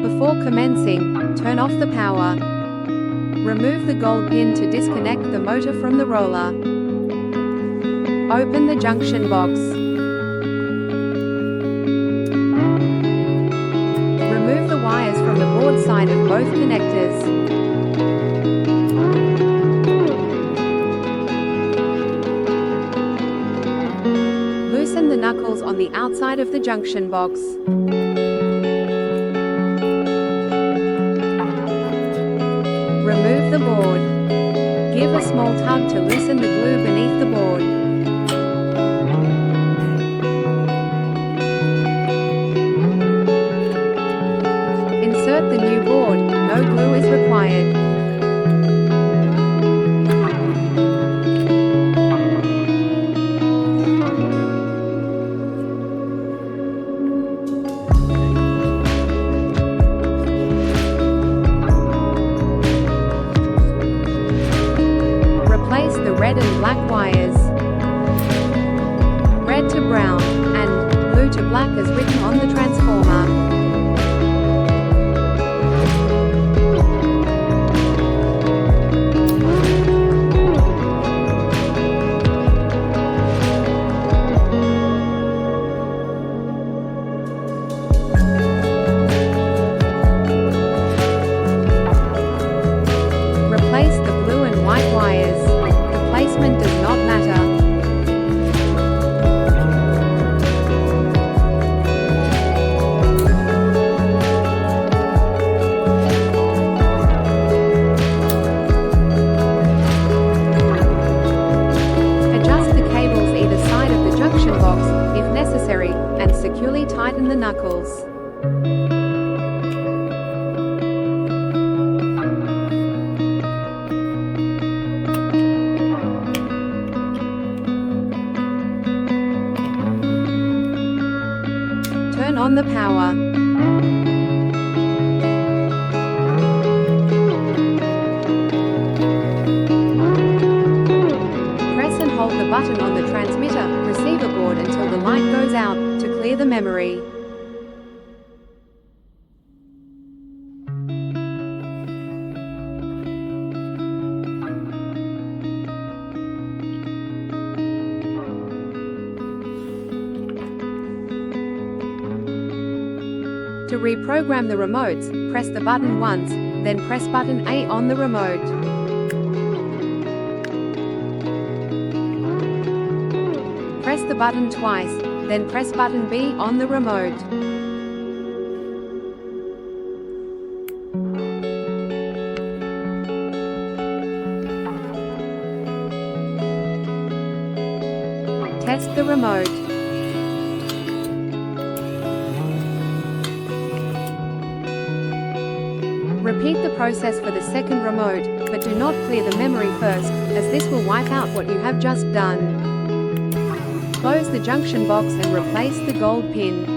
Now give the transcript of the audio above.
Before commencing, turn off the power. Remove the gold pin to disconnect the motor from the roller. Open the junction box. Remove the wires from the board side of both connectors. Loosen the knuckles on the outside of the junction box. Remove the board. Give a small tug to loosen the glue beneath the board. Insert the new board, no glue is required. Replace the red and black wires. Red to brown, and blue to black as written on the transformer. Replace the blue and white wires. The placement does not matter. Adjust the cables either side of the junction box, if necessary, and securely tighten the knuckles. Turn on the power. Press and hold the button on the transmitter, receiver board until the light goes out, to clear the memory. To reprogram the remotes, press the button once, then press button A on the remote. Press the button twice, then press button B on the remote. Test the remote. Repeat the process for the second remote, but do not clear the memory first, as this will wipe out what you have just done. Close the junction box and replace the gold pin.